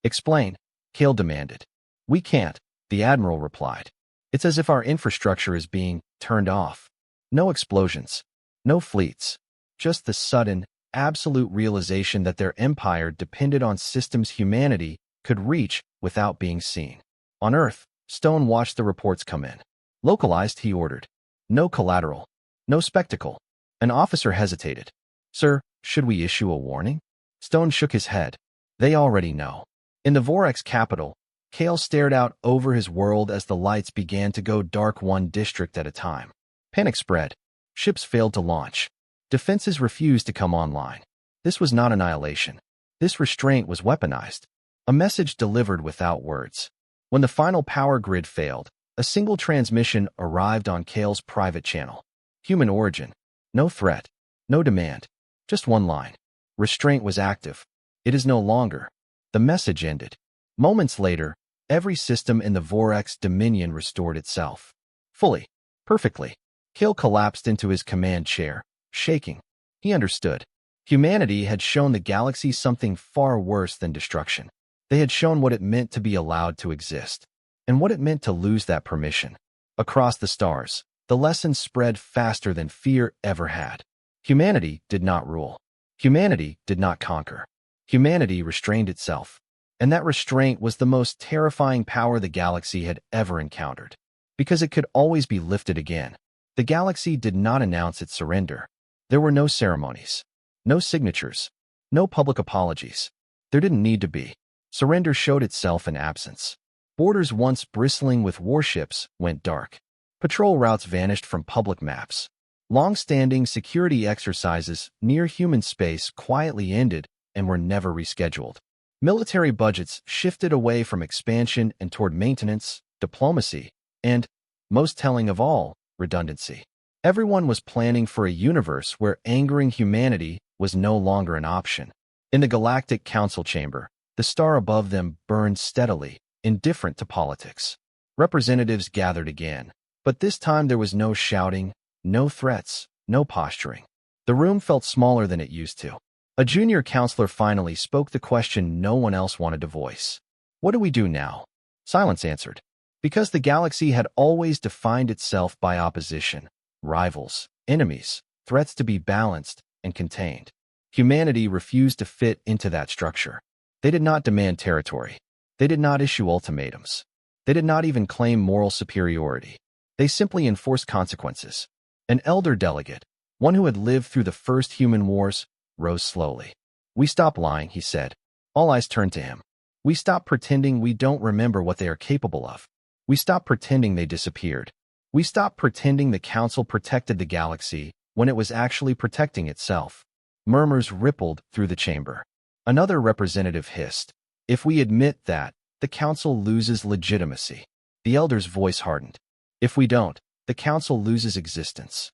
"Explain," Kale demanded. "We can't," the admiral replied. "It's as if our infrastructure is being turned off. No explosions, no fleets, just the sudden, absolute realization that their empire depended on systems humanity could reach without being seen." On Earth, Stone watched the reports come in. "Localized," he ordered. "No collateral. No spectacle." An officer hesitated. "Sir, should we issue a warning?" Stone shook his head. "They already know." In the Vorex capital, Kale stared out over his world as the lights began to go dark one district at a time. Panic spread. Ships failed to launch. Defenses refused to come online. This was not annihilation. This restraint was weaponized. A message delivered without words. When the final power grid failed, a single transmission arrived on Kale's private channel. Human origin. No threat. No demand. Just one line. Restraint was active. It is no longer. The message ended. Moments later, every system in the Vorex Dominion restored itself. Fully. Perfectly. Kale collapsed into his command chair, shaking. He understood. Humanity had shown the galaxy something far worse than destruction. They had shown what it meant to be allowed to exist, and what it meant to lose that permission. Across the stars, the lesson spread faster than fear ever had. Humanity did not rule. Humanity did not conquer. Humanity restrained itself. And that restraint was the most terrifying power the galaxy had ever encountered. Because it could always be lifted again. The galaxy did not announce its surrender. There were no ceremonies. No signatures. No public apologies. There didn't need to be. Surrender showed itself in absence. Borders once bristling with warships went dark. Patrol routes vanished from public maps. Long-standing security exercises near human space quietly ended and were never rescheduled. Military budgets shifted away from expansion and toward maintenance, diplomacy, and, most telling of all, redundancy. Everyone was planning for a universe where angering humanity was no longer an option. In the Galactic Council chamber, the star above them burned steadily, indifferent to politics. Representatives gathered again, but this time there was no shouting, no threats, no posturing. The room felt smaller than it used to. A junior counselor finally spoke the question no one else wanted to voice. "What do we do now?" Silence answered. Because the galaxy had always defined itself by opposition, rivals, enemies, threats to be balanced and contained. Humanity refused to fit into that structure. They did not demand territory. They did not issue ultimatums. They did not even claim moral superiority. They simply enforced consequences. An elder delegate, one who had lived through the first human wars, rose slowly. "We stop lying," he said. All eyes turned to him. "We stop pretending we don't remember what they are capable of. We stop pretending they disappeared. We stop pretending the Council protected the galaxy when it was actually protecting itself." Murmurs rippled through the chamber. Another representative hissed, "If we admit that, the Council loses legitimacy." The elder's voice hardened. "If we don't, the Council loses existence."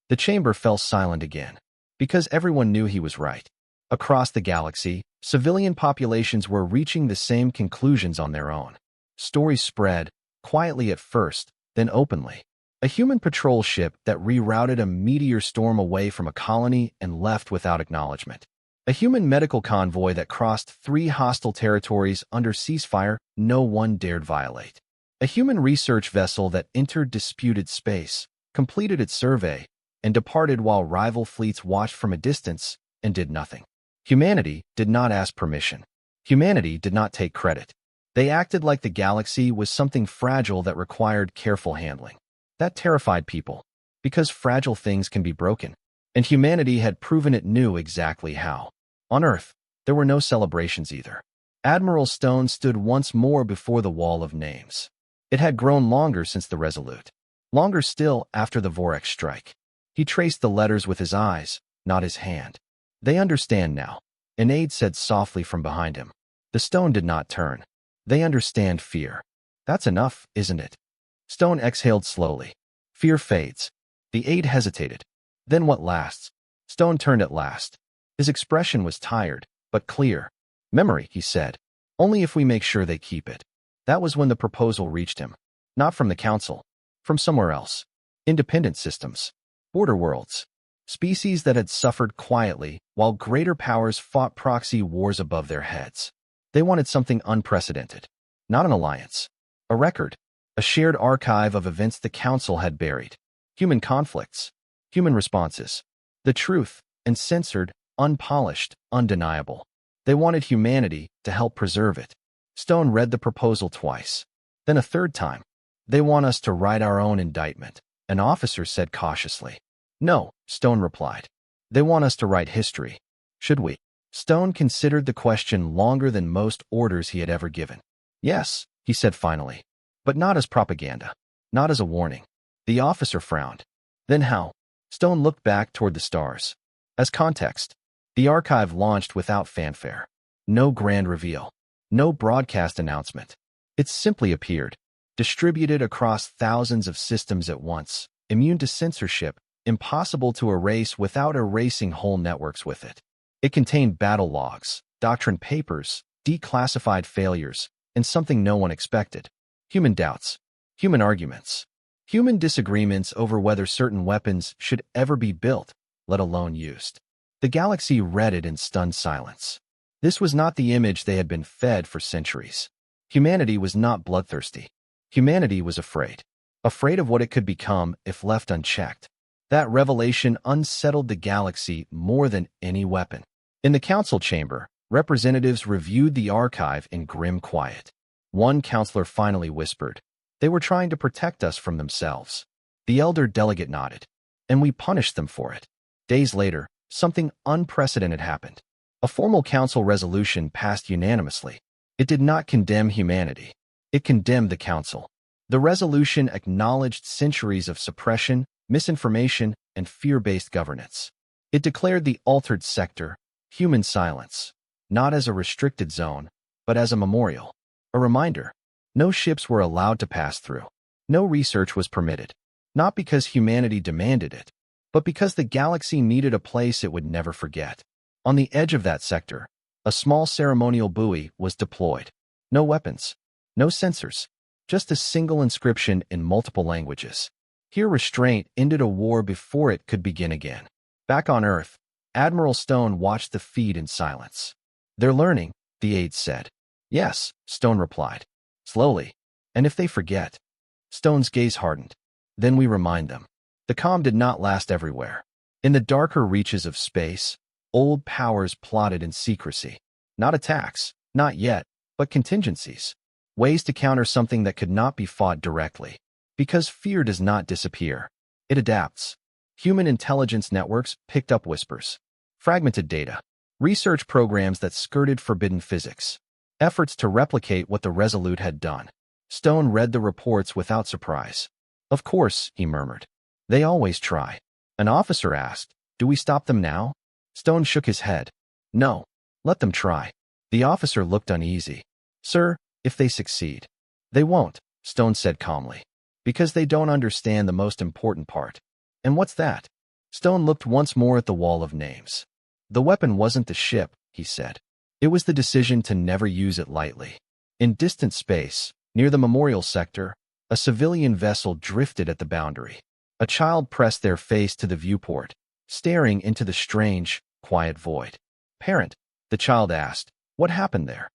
The chamber fell silent again. Because everyone knew he was right. Across the galaxy, civilian populations were reaching the same conclusions on their own. Stories spread, quietly at first, then openly. A human patrol ship that rerouted a meteor storm away from a colony and left without acknowledgement. A human medical convoy that crossed 3 hostile territories under ceasefire no one dared violate. A human research vessel that entered disputed space, completed its survey, and departed while rival fleets watched from a distance and did nothing. Humanity did not ask permission. Humanity did not take credit. They acted like the galaxy was something fragile that required careful handling. That terrified people, because fragile things can be broken, and humanity had proven it knew exactly how. On Earth, There were no celebrations either. Admiral Stone stood once more before the wall of names. It had grown longer since the Resolute. Longer still after the Vorex strike. He traced the letters with his eyes, not his hand. They understand now, an aide said softly from behind him. The stone did not turn. They understand fear. That's enough, isn't it? Stone exhaled slowly. Fear fades. The aide hesitated. Then what lasts? Stone turned at last. His expression was tired, but clear. Memory, he said. Only if we make sure they keep it. That was when the proposal reached him. Not from the Council. From somewhere else. Independent systems. Border worlds. Species that had suffered quietly while greater powers fought proxy wars above their heads. They wanted something unprecedented. Not an alliance. A record. A shared archive of events the Council had buried. Human conflicts. Human responses. The truth, uncensored, unpolished, undeniable. They wanted humanity to help preserve it. Stone read the proposal twice. Then a third time. They want us to write our own indictment, an officer said cautiously. No, Stone replied. They want us to write history. Should we? Stone considered the question longer than most orders he had ever given. Yes, he said finally. But not as propaganda. Not as a warning. The officer frowned. Then how? Stone looked back toward the stars. As context, the archive launched without fanfare. No grand reveal. No broadcast announcement. It simply appeared. Distributed across thousands of systems at once. Immune to censorship. Impossible to erase without erasing whole networks with it. It contained battle logs, doctrine papers, declassified failures, and something no one expected. Human doubts. Human arguments. Human disagreements over whether certain weapons should ever be built, let alone used. The galaxy read it in stunned silence. This was not the image they had been fed for centuries. Humanity was not bloodthirsty. Humanity was afraid. Afraid of what it could become if left unchecked. That revelation unsettled the galaxy more than any weapon. In the council chamber, representatives reviewed the archive in grim quiet. One counselor finally whispered, "They were trying to protect us from themselves." The elder delegate nodded. And we punished them for it. Days later, something unprecedented happened. A formal council resolution passed unanimously. It did not condemn humanity. It condemned the council. The resolution acknowledged centuries of suppression, misinformation, and fear-based governance. It declared the altered sector, human silence, not as a restricted zone, but as a memorial. A reminder. No ships were allowed to pass through. No research was permitted. Not because humanity demanded it, but because the galaxy needed a place it would never forget. On the edge of that sector, a small ceremonial buoy was deployed. No weapons. No sensors. Just a single inscription in multiple languages. Here restraint ended a war before it could begin again. Back on Earth, Admiral Stone watched the feed in silence. "They're learning," the aide said. "Yes," Stone replied. "Slowly. And if they forget." Stone's gaze hardened. "Then we remind them." The calm did not last everywhere. In the darker reaches of space, old powers plotted in secrecy. Not attacks, not yet, but contingencies. Ways to counter something that could not be fought directly. Because fear does not disappear. It adapts. Human intelligence networks picked up whispers. Fragmented data. Research programs that skirted forbidden physics. Efforts to replicate what the Resolute had done. Stone read the reports without surprise. "Of course," he murmured. "They always try." An officer asked, "Do we stop them now?" Stone shook his head. "No. Let them try." The officer looked uneasy. "Sir, if they succeed." "They won't," Stone said calmly. "Because they don't understand the most important part." "And what's that?" Stone looked once more at the wall of names. "The weapon wasn't the ship," he said. "It was the decision to never use it lightly." In distant space, near the memorial sector, a civilian vessel drifted at the boundary. A child pressed their face to the viewport, staring into the strange, quiet void. "Parent," the child asked, "what happened there?"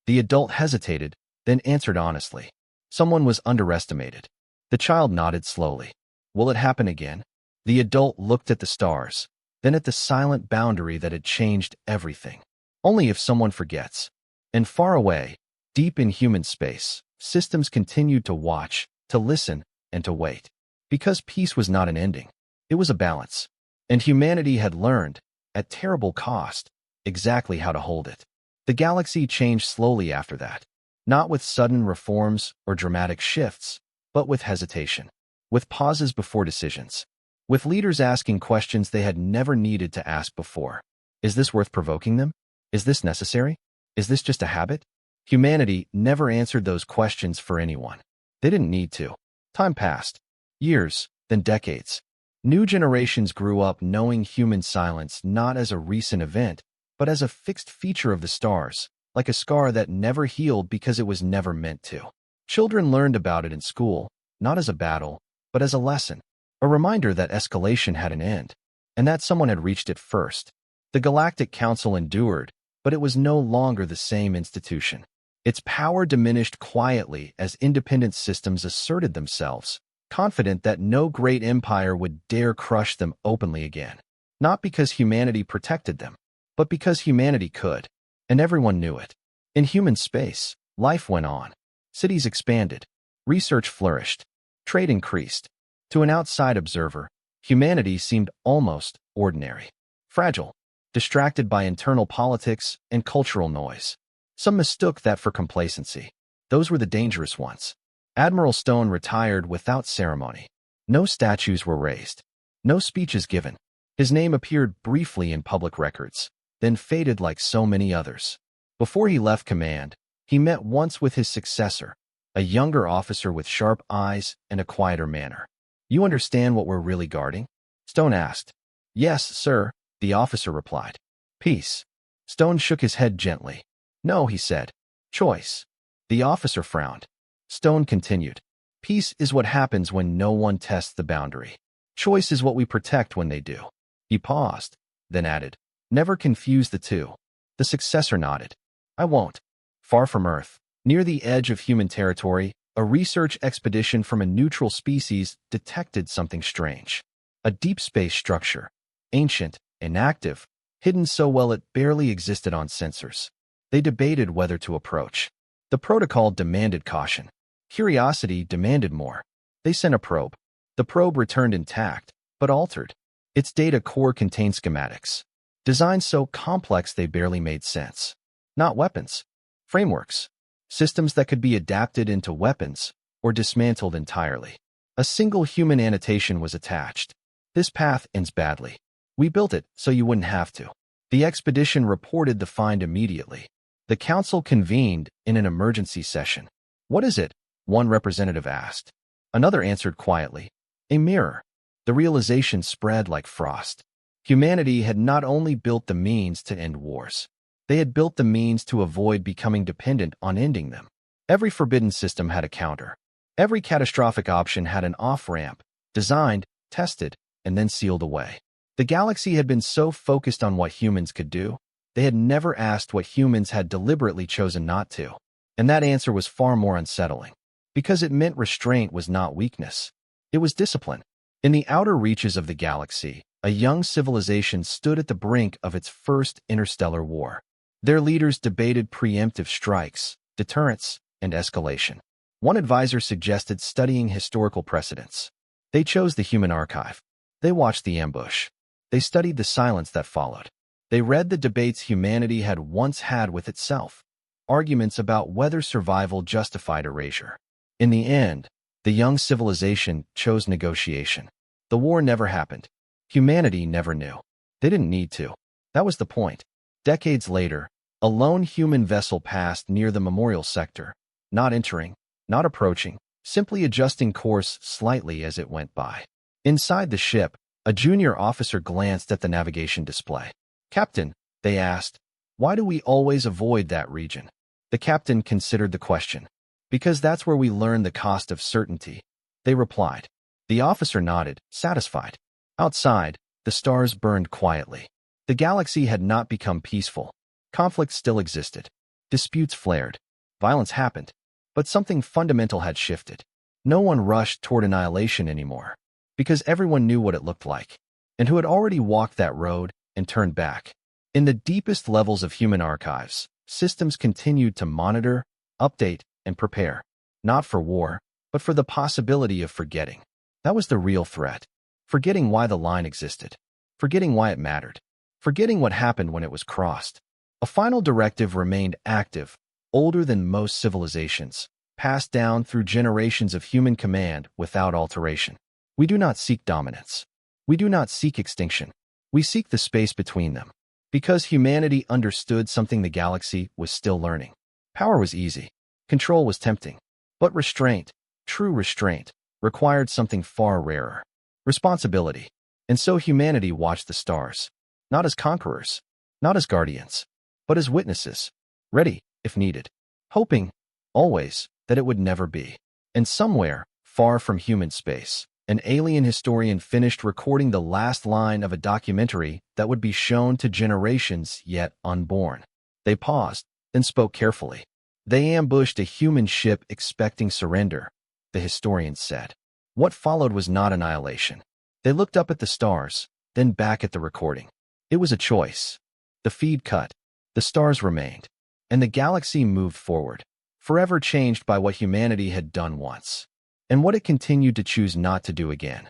The adult hesitated, then answered honestly. "Someone was underestimated." The child nodded slowly. "Will it happen again?" The adult looked at the stars, then at the silent boundary that had changed everything. Only if someone forgets. And far away, deep in human space, systems continued to watch, to listen, and to wait. Because peace was not an ending. It was a balance. And humanity had learned, at terrible cost, exactly how to hold it. The galaxy changed slowly after that, not with sudden reforms or dramatic shifts, but with hesitation, with pauses before decisions, with leaders asking questions they had never needed to ask before. Is this worth provoking them? Is this necessary? Is this just a habit? Humanity never answered those questions for anyone. They didn't need to. Time passed. Years, then decades. New generations grew up knowing human silence not as a recent event, but as a fixed feature of the stars, like a scar that never healed because it was never meant to. Children learned about it in school, not as a battle, but as a lesson, a reminder that escalation had an end, and that someone had reached it first. The Galactic Council endured, but it was no longer the same institution. Its power diminished quietly as independent systems asserted themselves, confident that no great empire would dare crush them openly again. Not because humanity protected them, but because humanity could, and everyone knew it. In human space, life went on. Cities expanded. Research flourished. Trade increased. To an outside observer, humanity seemed almost ordinary. Fragile, distracted by internal politics and cultural noise. Some mistook that for complacency. Those were the dangerous ones. Admiral Stone retired without ceremony. No statues were raised. No speeches given. His name appeared briefly in public records, then faded like so many others. Before he left command, he met once with his successor, a younger officer with sharp eyes and a quieter manner. "You understand what we're really guarding?" Stone asked. "Yes, sir," the officer replied. "Peace." Stone shook his head gently. "No," he said. "Choice." The officer frowned. Stone continued. "Peace is what happens when no one tests the boundary. Choice is what we protect when they do." He paused, then added, "Never confuse the two." The successor nodded. "I won't." Far from Earth, near the edge of human territory, a research expedition from a neutral species detected something strange. A deep space structure, ancient, inactive, hidden so well it barely existed on sensors. They debated whether to approach. The protocol demanded caution. Curiosity demanded more. They sent a probe. The probe returned intact, but altered. Its data core contained schematics, designed so complex they barely made sense. Not weapons. Frameworks. Systems that could be adapted into weapons or dismantled entirely. A single human annotation was attached. "This path ends badly. We built it so you wouldn't have to." The expedition reported the find immediately. The council convened in an emergency session. "What is it?" one representative asked. Another answered quietly, "A mirror." The realization spread like frost. Humanity had not only built the means to end wars, they had built the means to avoid becoming dependent on ending them. Every forbidden system had a counter. Every catastrophic option had an off-ramp, designed, tested, and then sealed away. The galaxy had been so focused on what humans could do, they had never asked what humans had deliberately chosen not to. And that answer was far more unsettling, because it meant restraint was not weakness. It was discipline. In the outer reaches of the galaxy, a young civilization stood at the brink of its first interstellar war. Their leaders debated preemptive strikes, deterrence, and escalation. One advisor suggested studying historical precedents. They chose the human archive. They watched the ambush. They studied the silence that followed. They read the debates humanity had once had with itself, arguments about whether survival justified erasure. In the end, the young civilization chose negotiation. The war never happened. Humanity never knew. They didn't need to. That was the point. Decades later, a lone human vessel passed near the memorial sector, not entering, not approaching, simply adjusting course slightly as it went by. Inside the ship, a junior officer glanced at the navigation display. "Captain," they asked, "why do we always avoid that region?" The captain considered the question. "Because that's where we learn the cost of certainty," they replied. The officer nodded, satisfied. Outside, the stars burned quietly. The galaxy had not become peaceful. Conflict still existed. Disputes flared. Violence happened. But something fundamental had shifted. No one rushed toward annihilation anymore, because everyone knew what it looked like, and who had already walked that road and turned back. In the deepest levels of human archives, systems continued to monitor, update, and prepare, not for war, but for the possibility of forgetting. That was the real threat. Forgetting why the line existed. Forgetting why it mattered. forgetting what happened when it was crossed. A final directive remained active, older than most civilizations, passed down through generations of human command without alteration. We do not seek dominance. We do not seek extinction. We seek the space between them. Because humanity understood something the galaxy was still learning. Power was easy. Control was tempting. But restraint, true restraint, required something far rarer. Responsibility. And so humanity watched the stars. Not as conquerors. Not as guardians. But as witnesses. Ready, if needed. Hoping, always, that it would never be. And somewhere, far from human space, an alien historian finished recording the last line of a documentary that would be shown to generations yet unborn. They paused, then spoke carefully. They ambushed a human ship expecting surrender, the historian said. What followed was not annihilation. They looked up at the stars, then back at the recording. It was a choice. The feed cut. The stars remained. And the galaxy moved forward, forever changed by what humanity had done once, and what it continued to choose not to do again.